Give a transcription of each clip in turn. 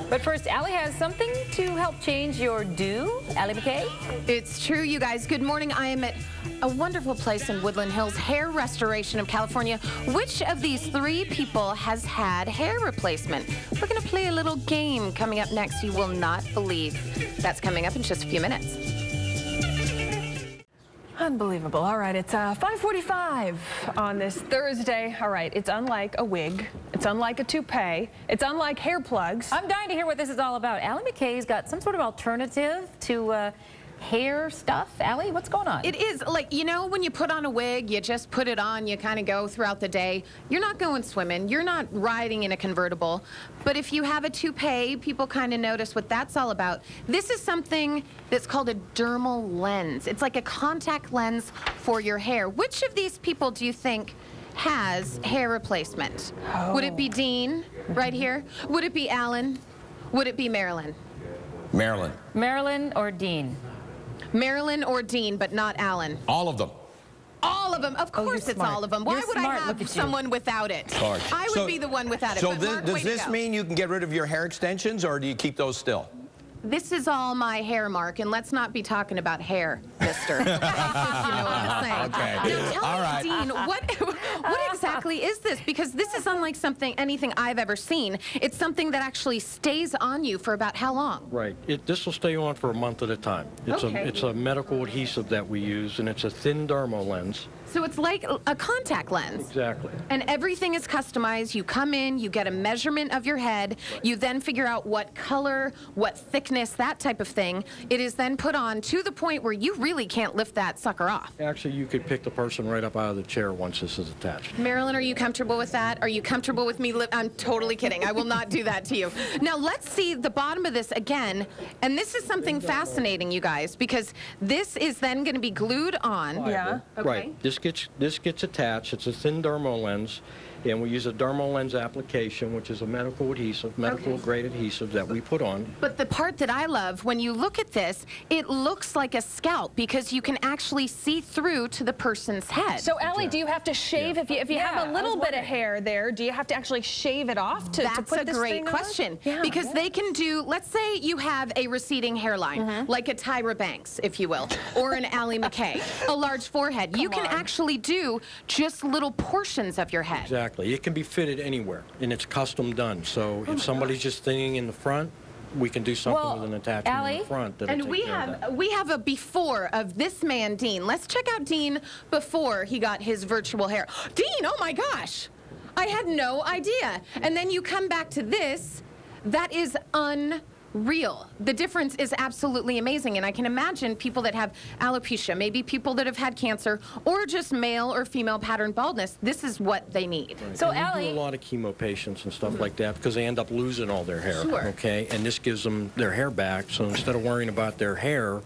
But first, Allie has something to help change your do. Allie McKay? It's true, you guys. Good morning. I am at a wonderful place in Woodland Hills, Hair Restoration of California. Which of these three people has had hair replacement? We're going to play a little game coming up next you will not believe. That's coming up in just a few minutes. Unbelievable. All right, it's 5:45 on this Thursday. All right, it's unlike a wig. It's unlike a toupee. It's unlike hair plugs. I'm dying to hear what this is all about. Allie McKay's got some sort of alternative to hair stuff. Allie, what's going on? It is like, you know, when you put on a wig, you just put it on, you kind of go throughout the day. You're not going swimming. You're not riding in a convertible. But if you have a toupee, people kind of notice what that's all about. This is something that's called a dermal lens. It's like a contact lens for your hair. Which of these people do you think has hair replacement? Oh. Would it be Dean right here? Would it be Alan? Would it be Marilyn? Marilyn. Marilyn or Dean? Marilyn or Dean, but not Alan. All of them. All of them. Of course it's all of them. Why would I have someone without it? I would be the one without it. So does this mean you can get rid of your hair extensions, or do you keep those still? This is all my hair, Mark, and let's not be talking about hair, mister. You know what I'm saying. Okay. Now tell All me, right. Dean, what exactly is this? Because this is unlike anything I've ever seen. It's something that actually stays on you for about how long? Right. This will stay on for a month at a time. It's a medical adhesive that we use, and it's a thin dermal lens. So it's like a contact lens. Exactly. And everything is customized. You come in, you get a measurement of your head, you then figure out what color, what thickness, that type of thing. It is then put on to the point where you really can't lift that sucker off. Actually, you could pick the person right up out of the chair once this is attached. Marilyn, are you comfortable with that? Are you comfortable with me? I'm totally kidding. I will not do that to you. Now, let's see the bottom of this again. And this is something fascinating, you guys, because this is then going to be glued on. Yeah. Okay. Right. This gets attached. It's a thin dermal lens, and we use a dermal lens application, which is a medical adhesive, medical-grade adhesive that we put on. But the part that I love, when you look at this, it looks like a scalp because you can actually see through to the person's head. So, Allie, do you have to shave if you have a little bit of hair there? Do you have to actually shave it off to put this thing on? That's a great question. Yeah. Because they can do, let's say you have a receding hairline, like a Tyra Banks, if you will, or an Allie McKay, a large forehead. You can actually do just little portions of your head. Exactly. It can be fitted anywhere, and it's custom done. So if somebody's just thinning in the front, we can do something with an attachment in the front. And we have a before of this man, Dean. Let's check out Dean before he got his virtual hair. Dean, oh my gosh, I had no idea. And then you come back to this, that is unreal. The difference is absolutely amazing, and I can imagine people that have alopecia, maybe people that have had cancer, or just male or female pattern baldness. This is what they need. Right. So, and Allie, we do a lot of chemo patients and stuff like that because they end up losing all their hair. Sure. Okay, and this gives them their hair back. So instead of worrying about their hair,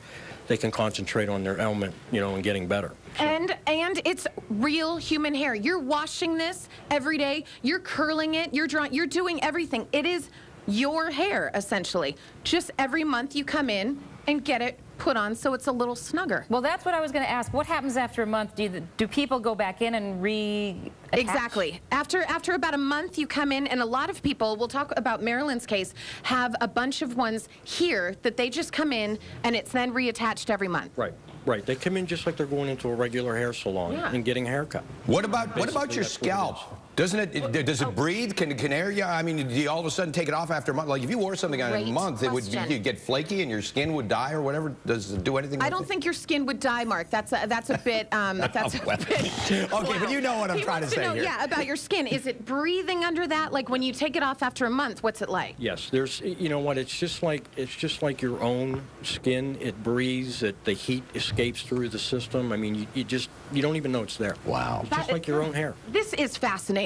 they can concentrate on their ailment, you know, and getting better. And it's real human hair. You're washing this every day. You're curling it. You're drawing. You're doing everything. It is your hair, essentially. Just every month you come in and get it put on so it's a little snugger. well, that's what I was going to ask. What happens after a month? Do people go back in and reattach? Exactly. After about a month, you come in, and a lot of people, we'll talk about Marilyn's case, have a bunch of ones here that they just come in, and it's then reattached every month. Right. Right. They come in just like they're going into a regular hair salon and getting a haircut. What about your scalp? Does it breathe? Can air? Yeah. I mean, do you all of a sudden take it off after a month? Like if you wore something on a month, you'd get flaky and your skin would die or whatever. Does it do anything? I don't think your skin would die, Mark. That's a bit. Okay, but you know what I'm trying to say here. Yeah, about your skin. Is it breathing under that? Like when you take it off after a month, what's it like? Yes. There's. You know what? It's just like your own skin. It breathes. The heat escapes through the system. I mean, you don't even know it's there. Wow. It's just like your own hair. This is fascinating.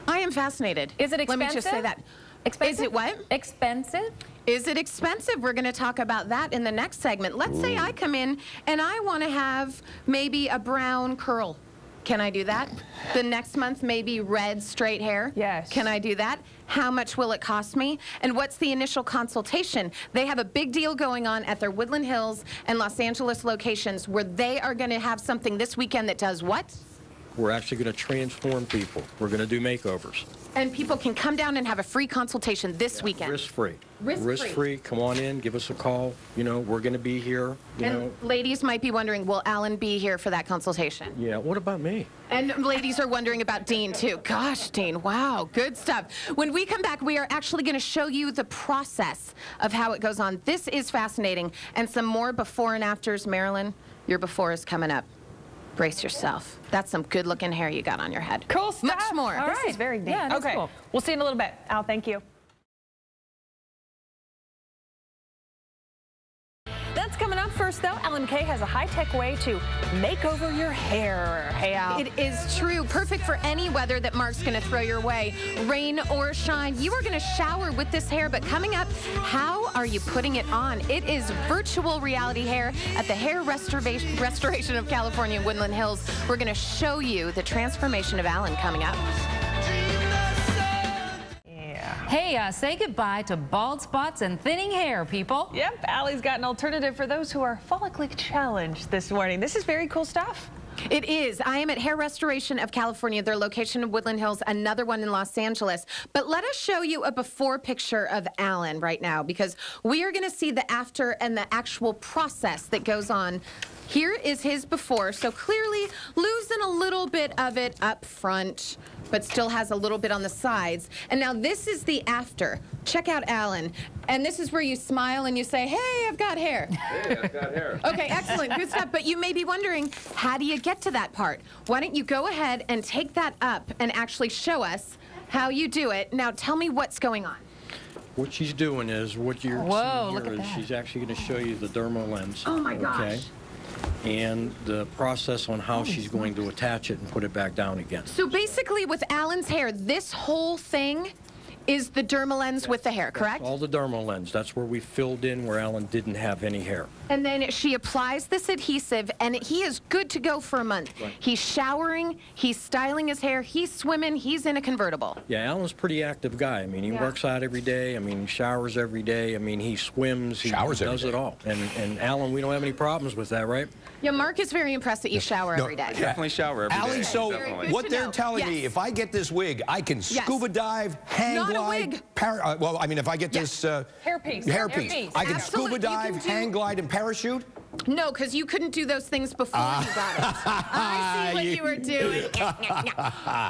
I am fascinated. Is it expensive? Let me just say that. Expensive? Is it what? Expensive? Is it expensive? We're going to talk about that in the next segment. Let's say I come in and I want to have maybe a brown curl. Can I do that? The next month, maybe red straight hair? Yes. Can I do that? How much will it cost me? And what's the initial consultation? They have a big deal going on at their Woodland Hills and Los Angeles locations where they are going to have something this weekend that does what? We're actually going to transform people. We're going to do makeovers. And people can come down and have a free consultation this weekend. Risk-free. Risk-free. Risk-free. Come on in. Give us a call. You know, we're going to be here. You know. Ladies might be wondering, will Alan be here for that consultation? Yeah, what about me? And ladies are wondering about Dean, too. Gosh, Dean, wow, good stuff. When we come back, we are actually going to show you the process of how it goes on. This is fascinating. And some more before and afters. Marilyn, your before is coming up. Brace yourself. That's some good-looking hair you got on your head. Cool stuff. Much more. All right. This is very neat. Yeah, that's okay. cool. We'll see you in a little bit. Al, thank you. That's coming up. First, though, Ellen McKay has a high-tech way to make over your hair. Hey, Al. It is true. Perfect for any weather that Mark's going to throw your way. Rain or shine. You are going to shower with this hair, but coming up, how are you putting it on? It is virtual reality hair at the Hair Restoration of California in Woodland Hills. We're going to show you the transformation of Alan coming up. Hey, say goodbye to bald spots and thinning hair, people. Yep, Allie's got an alternative for those who are follically challenged this morning. This is very cool stuff. It is. I am at Hair Restoration of California, their location in Woodland Hills, another one in Los Angeles. But let us show you a before picture of Alan right now, because we are going to see the after and the actual process that goes on. Here is his before, so clearly losing a little bit of it up front, but still has a little bit on the sides. And now this is the after. Check out Alan. And this is where you smile and you say, hey, I've got hair. Hey, I've got hair. Okay, excellent, good stuff. But you may be wondering, how do you get to that part? Why don't you go ahead and take that up and actually show us how you do it. Now tell me what's going on. What she's doing is, what you're Whoa, seeing look here at is that. she's actually going to show you the dermal lens. Oh my gosh. Okay? And the process on how she's going to attach it and put it back down again. So basically with Alan's hair, this whole thing is the dermal lens with the hair, correct? All the dermal lens. That's where we filled in where Alan didn't have any hair. And then she applies this adhesive, and he is good to go for a month. Right. He's showering, he's styling his hair, he's swimming, he's in a convertible. Yeah, Alan's a pretty active guy. I mean, he works out every day. I mean, he showers every day. I mean, he swims. He Showers every does day. it all. And Alan, we don't have any problems with that, right? Yeah, Mark is very impressed that you shower every day. Definitely shower every day. Allie, so Definitely. what Good to they're know. telling me, Yes. if I get this wig, I can scuba dive, hang Not a glide, wig. well, I mean, if I get Yes. this Hairpiece. hairpiece, I can Absolutely. scuba You can dive, do- hang glide, and parachute. No, because you couldn't do those things before you got it. I see what you were doing.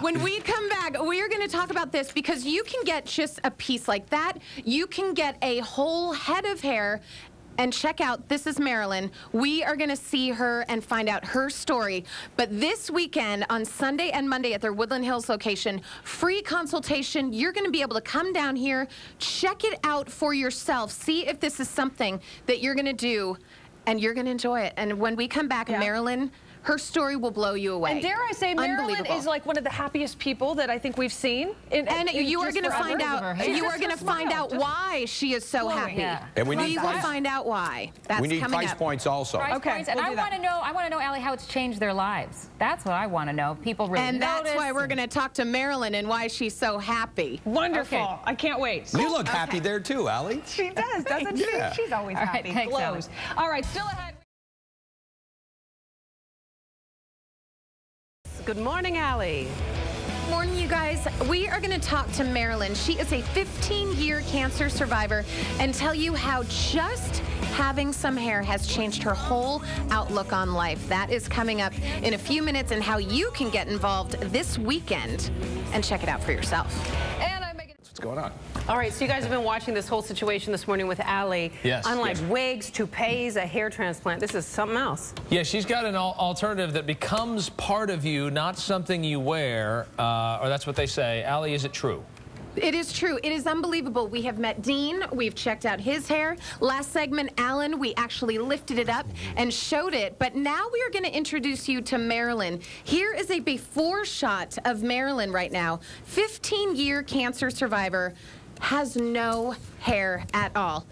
When we come back, we are going to talk about this because you can get just a piece like that. You can get a whole head of hair. And check out, this is Marilyn. We are going to see her and find out her story. But this weekend, on Sunday and Monday at their Woodland Hills location, free consultation. You're going to be able to come down here, check it out for yourself, see if this is something that you're going to do, and you're going to enjoy it. And when we come back, Marilyn, her story will blow you away. And dare I say, Marilyn Unbelievable. is like one of the happiest people that I think we've seen. And you are just going to forever. find out. She's You are just going to her find smile, out just why she is so glowing. happy. Yeah. And we need will price- find out why. That's We need coming price up. points also. Price Okay, points, and we'll I do that. want to know, Allie, how it's changed their lives. That's what I want to know. People really And that's notice why we're going to talk to Marilyn and why she's so happy. Wonderful. Okay. I can't wait. You look happy there too, Allie. She does, doesn't she? Yeah. She's always All right, happy. thanks, Glows. All right, still ahead. Good morning, Allie. Morning, you guys. We are going to talk to Marilyn. She is a 15-year cancer survivor and tell you how just having some hair has changed her whole outlook on life. That is coming up in a few minutes, and how you can get involved this weekend and check it out for yourself. And I'm making... What's going on? All right, so you guys have been watching this whole situation this morning with Allie. Yes. Unlike Yes. wigs, toupees, a hair transplant, this is something else. Yeah, she's got an alternative that becomes part of you, not something you wear, or that's what they say. Allie, is it true? It is true. It is unbelievable. We have met Dean. We've checked out his hair. Last segment, Alan, we actually lifted it up and showed it. But now we are going to introduce you to Marilyn. Here is a before shot of Marilyn right now. 15-year cancer survivor, has no hair at all.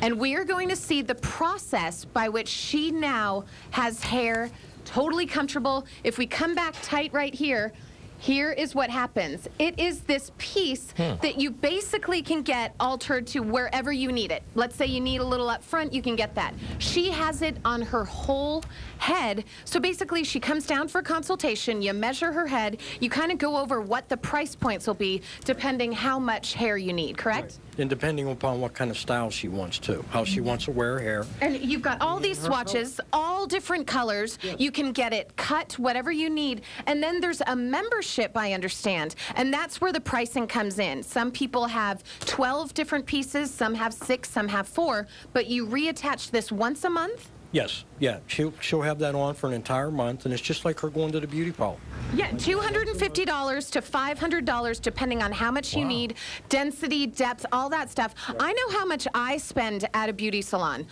And we are going to see the process by which she now has hair totally comfortable. If we come back tight right here, Here is what happens. It is this piece that you basically can get altered to wherever you need it. Let's say you need a little up front, you can get that. She has it on her whole head. So basically she comes down for a consultation, you measure her head, you kind of go over what the price points will be depending how much hair you need, correct? And depending upon what kind of style she wants to, how she wants to wear her hair. And you've got all these swatches, all different colors. You can get it cut, whatever you need. And then there's a membership, I understand. And that's where the pricing comes in. Some people have 12 different pieces, some have 6, some have 4. But you reattach this once a month? Yes, yeah. She'll have that on for an entire month, and it's just like her going to the beauty parlor. Yeah, $250 to $500, depending on how much you need, density, depth, all that stuff. I know how much I spend at a beauty salon.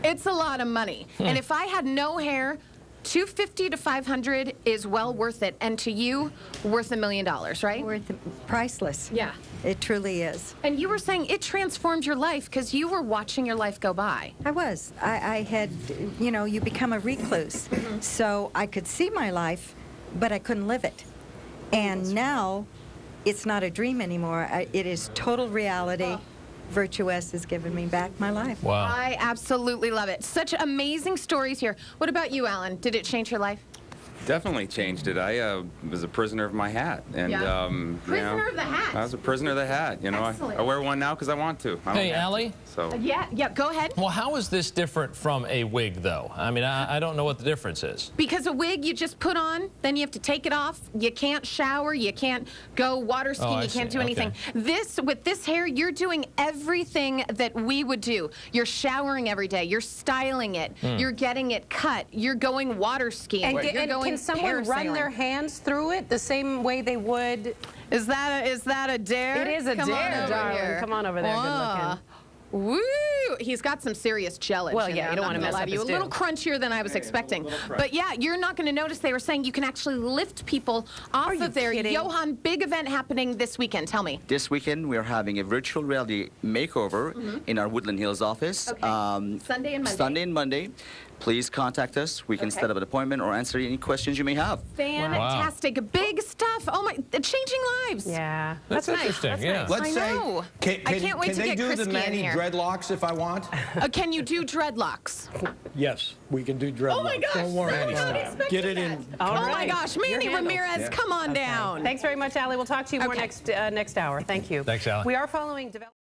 It's a lot of money. And if I had no hair, $250 to $500 is well worth it, and to you, worth $1 million, right? Worth priceless. Yeah. It truly is. And you were saying it transformed your life because you were watching your life go by. I was. I had, you know, you become a recluse. So I could see my life, but I couldn't live it. And now, it's not a dream anymore. It is total reality. Virtuous has given me back my life. Wow. I absolutely love it. Such amazing stories here. What about you, Alan? Did it change your life? Definitely changed it. I was a prisoner of my hat, and Prisoner of the hat. I was a prisoner of the hat. You know, I wear one now because I want to. I don't Hey, have to. Allie? So Yeah, go ahead. Well, how is this different from a wig, though? I mean, I don't know what the difference is. Because a wig you just put on, then you have to take it off. You can't shower, you can't go water skiing, I you can't see. do anything. Okay. With this hair, you're doing everything that we would do. You're showering every day, you're styling it, you're getting it cut, you're going water skiing, And, you're going can someone run their hands through it the same way they would? Is that a dare? It is a Come dare, on over darling. here. Come on over there, good looking. Woo! He's got some serious gellage. Well, in yeah, there, you don't I'm want to not mess gonna up lie to you. his A little do. crunchier than I was expecting. But yeah, you're not going to notice. They were saying you can actually lift people off you of there. kidding? Johan, big event happening this weekend. Tell me. This weekend, we are having a virtual reality makeover in our Woodland Hills office. Okay. Sunday and Monday. Sunday and Monday. Please contact us. We can set up an appointment or answer any questions you may have. Fantastic. Big stuff. Oh my, changing lives. Yeah, That's nice. interesting, That's yeah. nice. Let's I say, know. can I can't wait to they get do Christy the in Manny here. dreadlocks if I want? Can you do dreadlocks? Yes, we can do dreadlocks. Oh my gosh. Don't worry I was about not it. expecting Get it in. that. All Oh my right. gosh. Your Manny handles. Ramirez, come on down. Thanks very much, Allie. We'll talk to you more Okay. next hour. Thank you. Thanks, Allie. We are following development.